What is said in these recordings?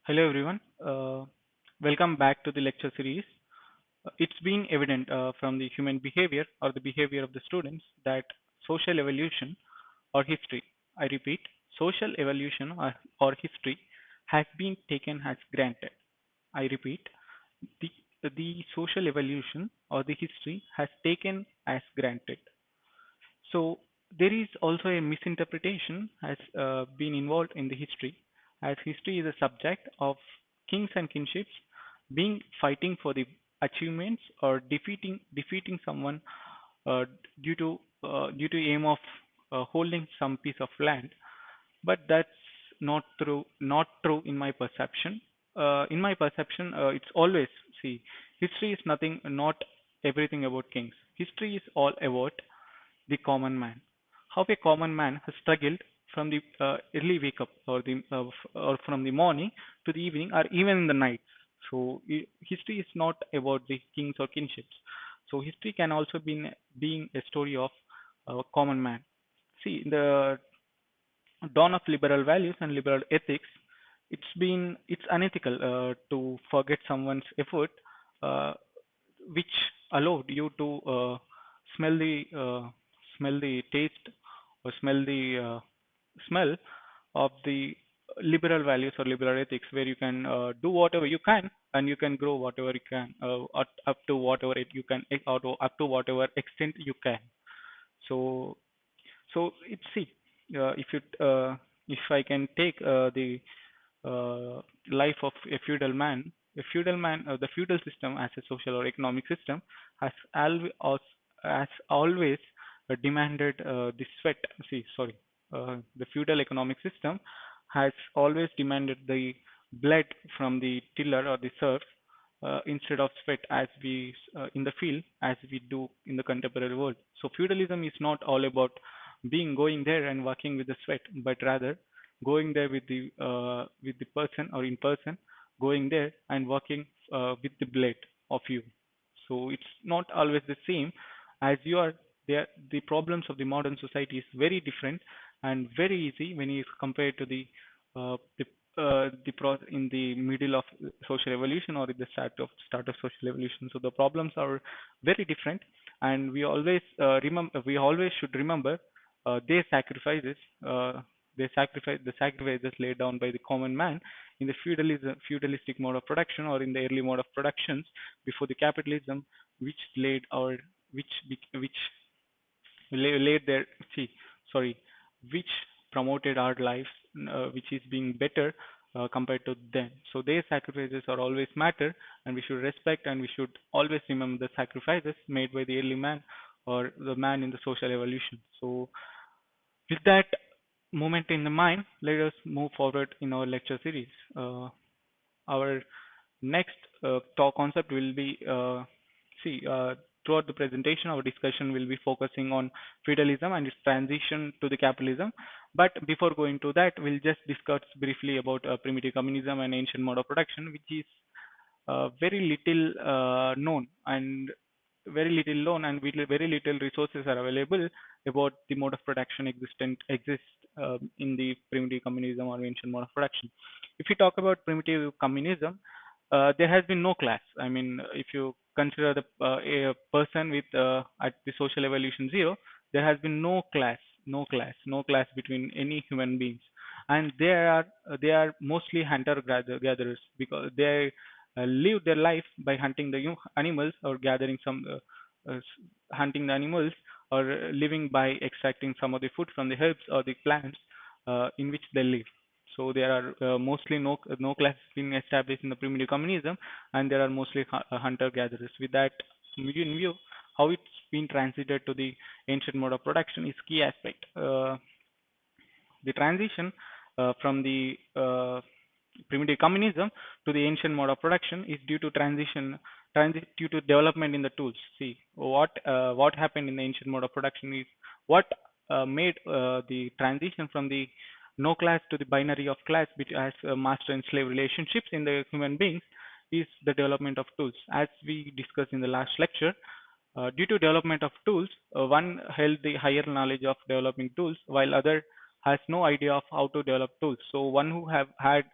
Hello everyone. Welcome back to the lecture series. It's been evident from the human behavior or the behavior of the students that social evolution or history, I repeat, social evolution or history has been taken as granted. I repeat, the, the social evolution or the history has taken as granted. So there is also a misinterpretation has been involved in the history, as history is a subject of kings and kinships being fighting for the achievements or defeating someone uh, due to aim of holding some piece of land. But that's not true in my perception. In my perception, it's always see history is nothing, not everything about kings. History is all about the common man. How a common man has struggled from the early wake up or from the morning to the evening or even in the night. So history is not about the kings or kinships. So history can also be being a story of common man. See, in the dawn of liberal values and liberal ethics, it's unethical to forget someone's effort, uh, which allowed you to smell the uh, smell the taste or smell the smell of the liberal values or liberal ethics, where you can do whatever you can and you can grow whatever you can up to whatever you can up to whatever extent you can. So it's see, if you if I can take the life of a feudal man, the feudal system as a social or economic system has has always demanded the sweat. See, sorry, the feudal economic system has always demanded the blood from the tiller or the serf instead of sweat as we in the field as we do in the contemporary world. So feudalism is not all about being going there and working with the sweat, but rather going there with the person or in person, going there and working with the blade of you. So it's not always the same as you are there. The problems of the modern society is very different and very easy when you compare to in the middle of social evolution or in the start of social evolution. So the problems are very different, and we always should remember their sacrifices, the sacrifices laid down by the common man in the feudalistic mode of production or in the early mode of productions before the capitalism, which laid our which laid their see sorry which promoted our lives, which is being better compared to them. So their sacrifices are always matter, and we should respect and we should always remember the sacrifices made by the early man or the man in the social evolution. So with that moment in the mind, let us move forward in our lecture series. Our next talk concept will be see throughout the presentation, our discussion will be focusing on feudalism and its transition to the capitalism. But before going to that, we'll just discuss briefly about primitive communism and ancient mode of production, which is very little known and very little resources are available about the mode of production exist in the primitive communism or ancient mode of production. If you talk about primitive communism, there has been no class. I mean, if you consider a person with at the social evolution zero, there has been no class between any human beings, and they are mostly hunter gatherers because they live their life by hunting the animals or gathering hunting the animals or living by extracting some of the food from the herbs or the plants in which they live. So there are mostly no classes being established in the primitive communism, and there are mostly hunter gatherers. With that in view, how it's been transited to the ancient mode of production is key aspect. The transition from the primitive communism to the ancient mode of production is due to development in the tools. See what happened in the ancient mode of production is what made the transition from the no class to the binary of class, which has master and slave relationships in the human beings, is the development of tools. As we discussed in the last lecture, due to development of tools, one held the higher knowledge of developing tools, while other has no idea of how to develop tools. So one who have had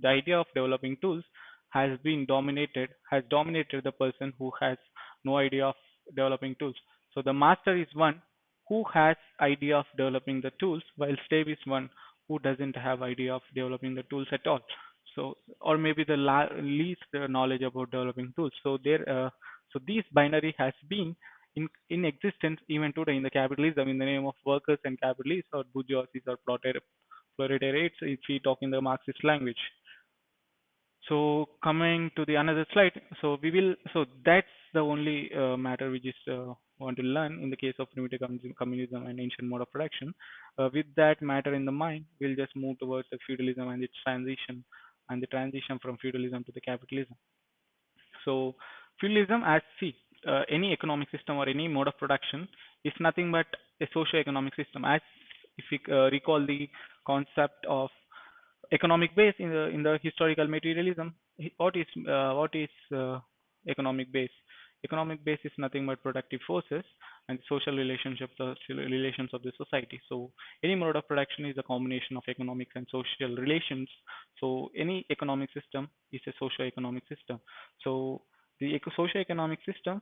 the idea of developing tools has dominated the person who has no idea of developing tools. So the master is one who has idea of developing the tools, while slave is one who doesn't have idea of developing the tools at all. So, or maybe the least knowledge about developing tools. So these binary has been in existence even today in the capitalism in the name of workers and capitalists or bourgeoisie or proletariats if we talk in the Marxist language. So coming to the another slide, so that's the only matter we just want to learn in the case of primitive communism and ancient mode of production. With that matter in the mind, we'll just move towards the feudalism and the transition from feudalism to the capitalism. So feudalism, as see, any economic system or any mode of production is nothing but a socio-economic system. As if we recall the concept of economic base in the historical materialism, what is economic base? Economic base is nothing but productive forces and social relationships, relations of the society. So any mode of production is a combination of economics and social relations. So any economic system is a socio-economic system. So the socio-economic system,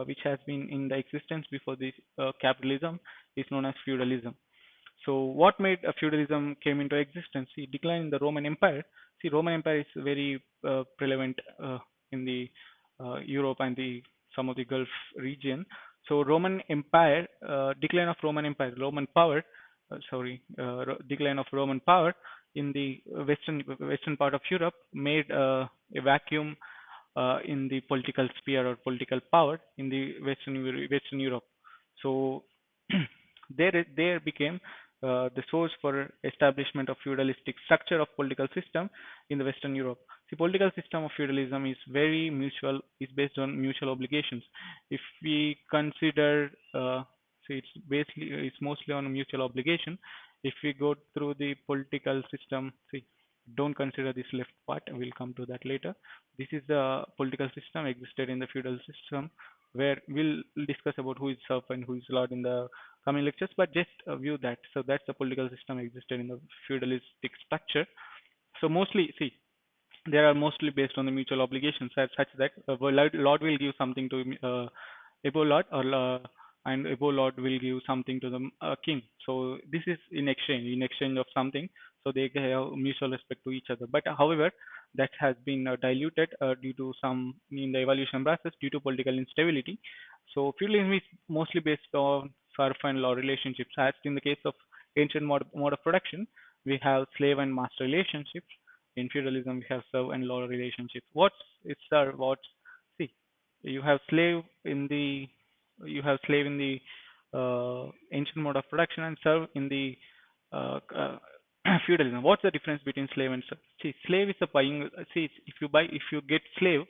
which has been in the existence before this capitalism, is known as feudalism. So what made feudalism came into existence? See, decline in the Roman Empire. See, Roman Empire is very prevalent in the Europe and the some of the Gulf region. So Roman Empire, decline of Roman Empire, Roman power, decline of Roman power in the western part of Europe made a vacuum in the political sphere or political power in the Western Europe. So there became the source for establishment of feudalistic structure of political system in the Western Europe. The political system of feudalism is very mutual, is based on mutual obligations. If we consider, it's mostly on mutual obligation. If we go through the political system, see, don't consider this left part. We'll come to that later. This is the political system existed in the feudal system, where we'll discuss about who is serf and who is lord in the coming lectures, but just view that. So that's the political system existed in the feudalistic structure. So mostly, see, they are mostly based on the mutual obligations as such that Lord will give something to Ebo Lord and Ebo Lord will give something to the king. So this is in exchange of something. So they have mutual respect to each other. But however, that has been diluted due to some in the evolution process due to political instability. So feudalism is mostly based on serf and law relationships. As in the case of ancient mode of production, we have slave and master relationships. In feudalism, we have serf and law relationships. What's see? You have slave in the ancient mode of production and serf in the uh, feudalism. What's the difference between slave and serf? See, slave is a buying. See, if you get slave,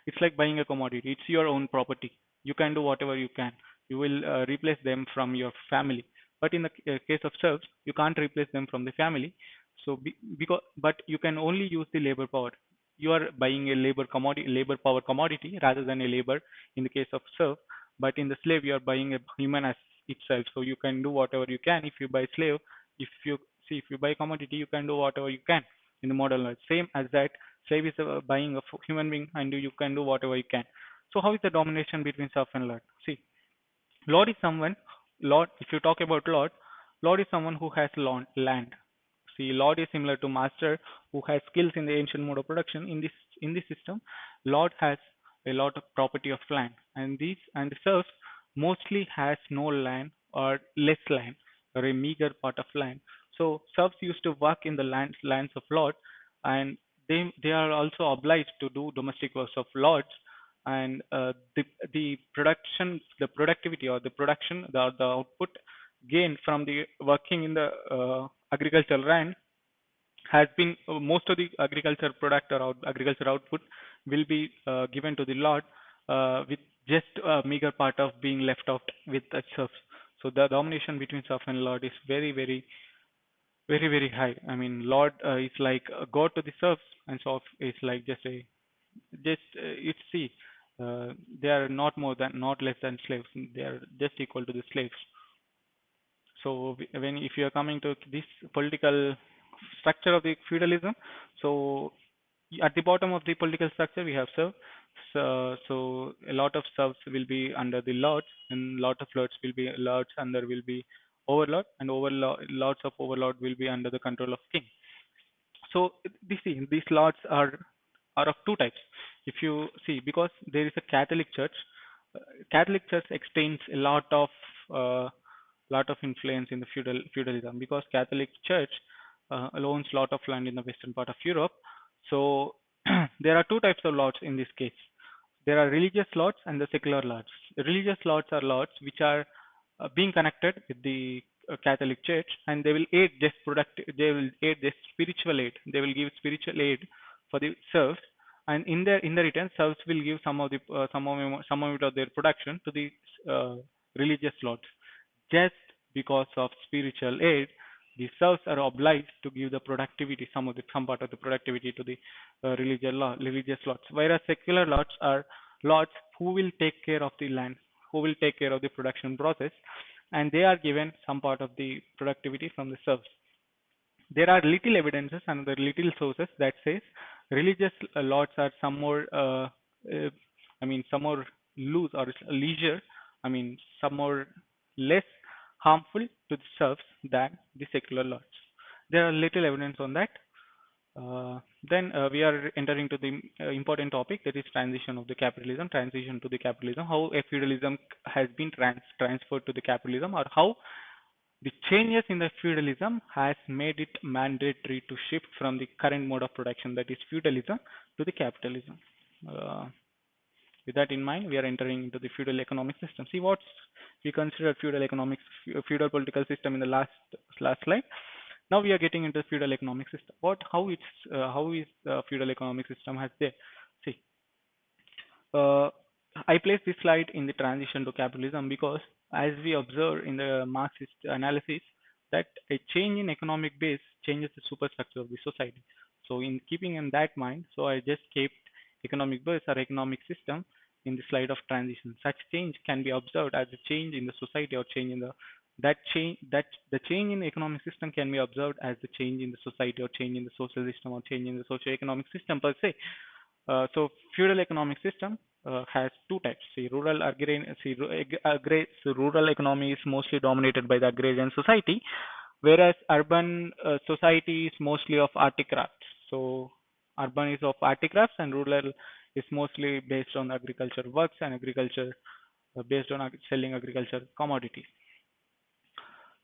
it's like buying a commodity. It's your own property. You can do whatever you can. You will replace them from your family. But in the case of serfs, you can't replace them from the family. So but you can only use the labor power. You are buying a labor power commodity rather than a labor in the case of serf. But in the slave, you are buying a human as itself. So you can do whatever you can. If you buy slave, if you buy commodity, you can do whatever you can in the modern life. Same as that, slave is buying a human being, and you can do whatever you can. So how is the domination between serf and lord? See, lord is someone. If you talk about lord is someone who has land. See, lord is similar to master who has skills in the ancient mode of production. In this system, lord has a lot of property of land, and the serfs mostly has no land or less land or a meager part of land. So serfs used to work in the lands of lords, and they are also obliged to do domestic works of lords. And the productivity or the production, the output gained from the working in the agricultural land has been most of the agriculture product or agriculture output will be given to the lord with just a meager part of being left out with the serfs. So the domination between serf and lord is very high. I mean, lord is like a god to the serfs, and serf is like it's see, they are not less than slaves. They are just equal to the slaves. So when if you are coming to this political structure of the feudalism. So at the bottom of the political structure, we have serfs. So a lot of serfs will be under the lords, and lot of lords will be lords, and there will be overlord, and overlord, lots of overlord will be under the control of king. So these lords are of two types. If you see, because there is a Catholic Church, uh, Catholic Church extends a lot of influence in the feudalism, because Catholic Church owns lot of land in the western part of Europe. So there are two types of lords in this case. There are religious lords and the secular lords. Religious lords are lords which are being connected with the Catholic Church, and they will aid this product. They will aid this spiritual aid. They will give spiritual aid for the serfs, and in the return, serfs will give some of it of their production to the uh, religious lords. Just because of spiritual aid, the serfs are obliged to give the productivity, some part of the productivity to the religious lords. Whereas secular lords are lords who will take care of the land, who will take care of the production process, and they are given some part of the productivity from the serfs. There are little evidences and the little sources that says religious lords are some more, some more loose or leisure, some more less harmful to the serfs than the secular lords. There are little evidence on that. Then we are entering to the important topic, that is transition to the capitalism, how a feudalism has been transferred to the capitalism, or how the changes in the feudalism has made it mandatory to shift from the current mode of production, that is feudalism, to the capitalism. Uh, with that in mind, we are entering into the feudal economic system. See what we considered feudal economics, feudal political system in the last slide. Now we are getting into the feudal economic system. How is the feudal economic system has there? See, uh, I place this slide in the transition to capitalism because, as we observe in the Marxist analysis, that a change in economic base changes the superstructure of the society. So, in keeping in that mind, so I just kept economic base or economic system in the slide of transition. Such change can be observed as a change in the society or change in the that the change in the economic system can be observed as the change in the society or change in the social system or change in the socio-economic system per se. So feudal economic system has two types. See, rural economy is mostly dominated by the agrarian society, whereas urban society is mostly of articrafts. So urban is of articrafts and rural is mostly based on agriculture works and agriculture based on selling agriculture commodities.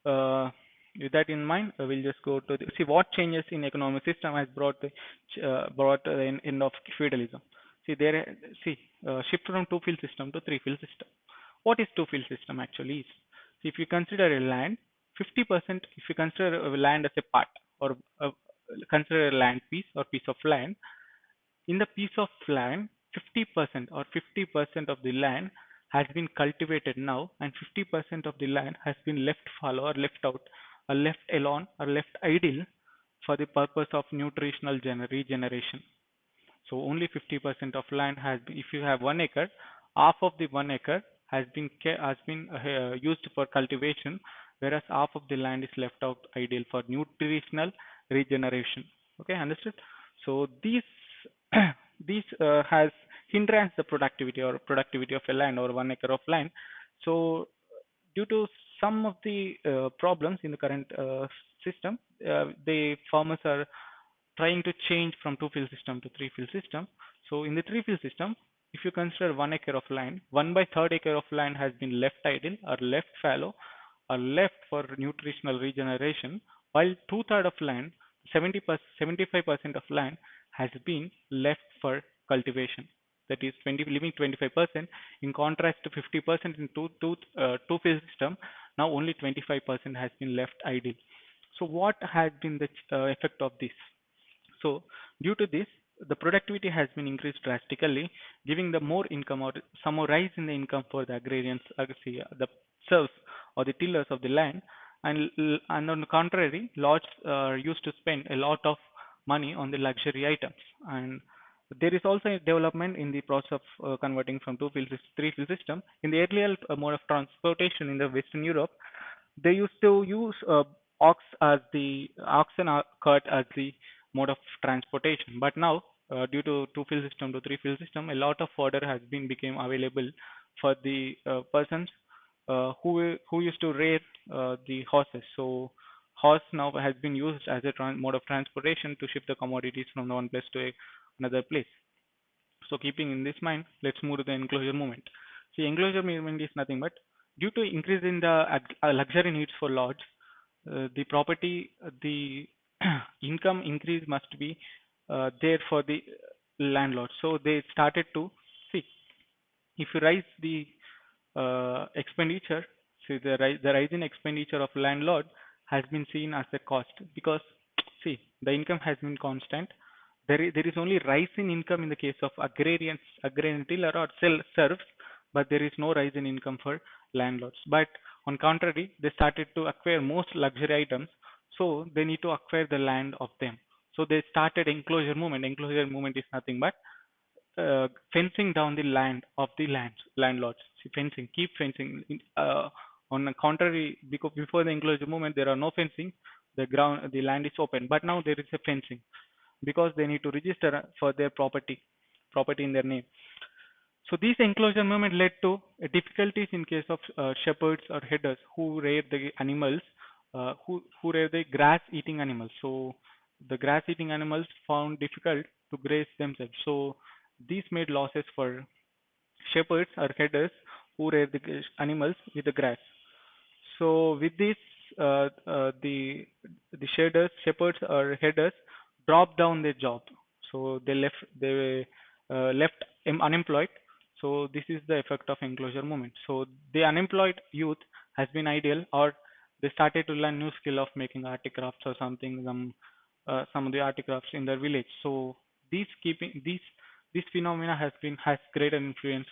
Uh, with that in mind, we'll just go to see what changes in economic system has brought the end of feudalism. See there, see shift from two field system to three field system. What is two field system actually is? See, if you consider a land, 50%. If you consider a land as a part, or consider a land piece or piece of land, in the piece of land, 50% or 50% of the land has been cultivated now, and 50% of the land has been left fallow or left out, or left alone, or left idle for the purpose of nutritional regeneration. So only 50% of land has been, if you have 1 acre, half of the 1 acre has been used for cultivation, whereas half of the land is left out ideal for nutritional regeneration. Okay, understood? So these these has hindrance the productivity of a land or 1 acre of land. So due to some of the problems in the current system, the farmers are trying to change from two field system to three field system. So in the three field system, if you consider 1 acre of land, 1/3 acre of land has been left idle or left fallow or left for nutritional regeneration, while 2/3 of land, 75% of land has been left for cultivation. That is leaving 25%, in contrast to 50% in two field system. Now only 25% has been left idle. So what has been the effect of this? So due to this, the productivity has been increased drastically, giving the more income or some more rise in the income for the agrarians, the serfs or the tillers of the land. And on the contrary, lords used to spend a lot of money on the luxury items. And there is also a development in the process of converting from two field to three field system. In the earlier mode of transportation in the Western Europe, they used to use oxen are cart as the mode of transportation. But now, due to two-field system to three-field system, a lot of fodder has been became available for the persons who used to rear the horses. So horse now has been used as a mode of transportation to ship the commodities from one place to another place. So keeping in this mind, let's move to the enclosure movement. See, enclosure movement is nothing but due to increase in the luxury needs for lords, the property, the income increase must be there for the landlord. So they started to see if you raise the expenditure, see the rise in expenditure of landlord has been seen as a cost because see the income has been constant. There is only rise in income in the case of agrarian tiller or sell serfs, but there is no rise in income for landlords. But on contrary, they started to acquire most luxury items, so they need to acquire the land of them. So they started enclosure movement. Enclosure movement is nothing but fencing down the land of the landlords. See, fencing, keep fencing. On the contrary, because before the enclosure movement, there are no fencing. The land is open. But now there is a fencing because they need to register for their property in their name. So these enclosure movement led to difficulties in case of shepherds or herders who rear the animals, who rear the grass-eating animals. So the grass-eating animals found difficult to graze themselves. So these made losses for shepherds or herders who rear the animals with the grass. So with this, the shepherds or herders dropped down their job. So they left unemployed. So this is the effect of enclosure movement. So the unemployed youth has been ideal, or they started to learn new skill of making articrafts or something, some of the articrafts in their village. So this phenomena has greater influence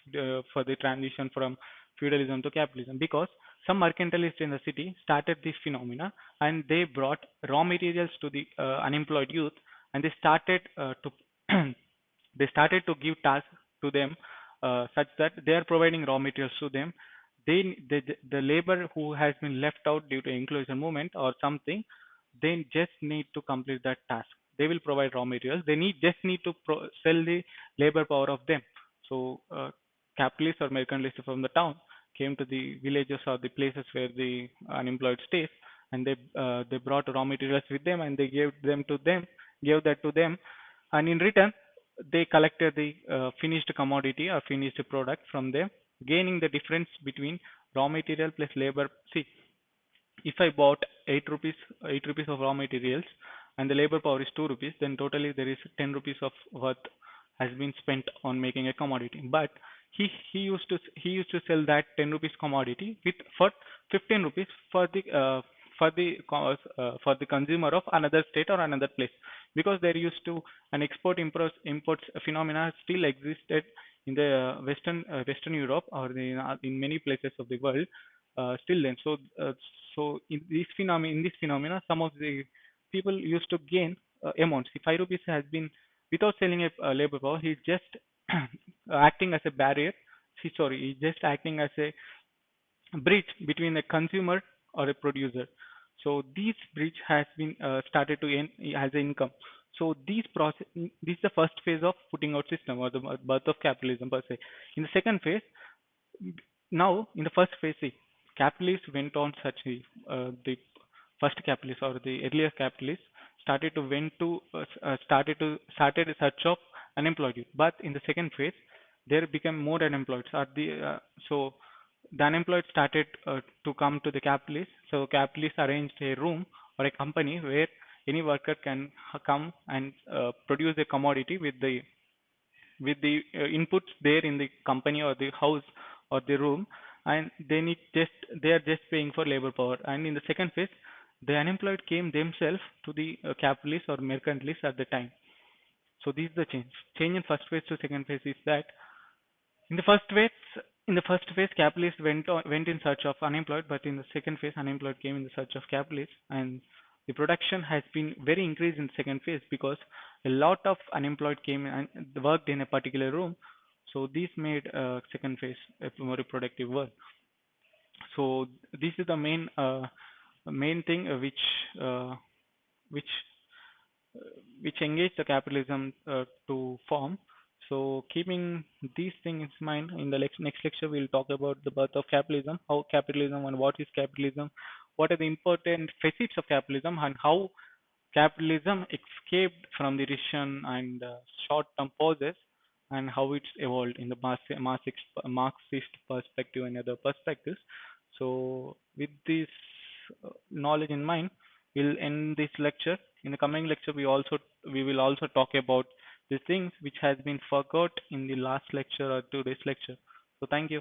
for the transition from feudalism to capitalism because some mercantilists in the city started this phenomena and they brought raw materials to the unemployed youth and they started to they started to give tasks to them such that they are providing raw materials to them. The labor who has been left out due to enclosure movement or something, they just need to complete that task. They will provide raw materials. They just need to sell the labor power of them. So capitalists or mercantilists from the town came to the villages or the places where the unemployed stays, and they brought raw materials with them, and they gave that to them, and in return they collected the finished commodity or finished product from them, gaining the difference between raw material plus labor. See, if I bought 8 rupees of raw materials and the labor power is 2 rupees, then totally there is 10 rupees of worth has been spent on making a commodity. But he used to sell that 10 rupees commodity with for 15 rupees for the consumer of another state or another place, because there used to an imports phenomena still existed in the Western Europe or in many places of the world still then. So in this phenomena, some of the people used to gain amounts. If 5 rupees has been without selling a labor power, he's just acting as a barrier. He's just acting as a bridge between a consumer or a producer. So this bridge has been started to earn as an income. So this is the first phase of putting out system or the birth of capitalism per se. In the second phase, now in the first phase, see, capitalists went on such the first capitalists or the earlier capitalists started to went to started a search of unemployed youth. But in the second phase, there became more unemployed. So the unemployed started to come to the capitalists. So capitalists arranged a room or a company where any worker can come and produce a commodity with the inputs there in the company or the house or the room, and they are just paying for labor power. And in the second phase, the unemployed came themselves to the capitalists or mercantilists at the time. So this is the change in first phase to second phase is that in the first phase, capitalists went in search of unemployed, but in the second phase, unemployed came in the search of capitalists, and the production has been very increased in the second phase because a lot of unemployed came and worked in a particular room. So this made second phase a more productive work. So this is the main main thing uh, which which engage the capitalism to form. So, keeping these things in mind, in the next lecture, we'll talk about the birth of capitalism, how capitalism and what is capitalism, what are the important facets of capitalism, and how capitalism escaped from the Russian and short-term poses, and how it's evolved in the Marxist perspective and other perspectives. So, with this knowledge in mind, we'll end this lecture. In the coming lecture, we will also talk about the things which has been forgot in the last lecture or today's lecture. So, thank you.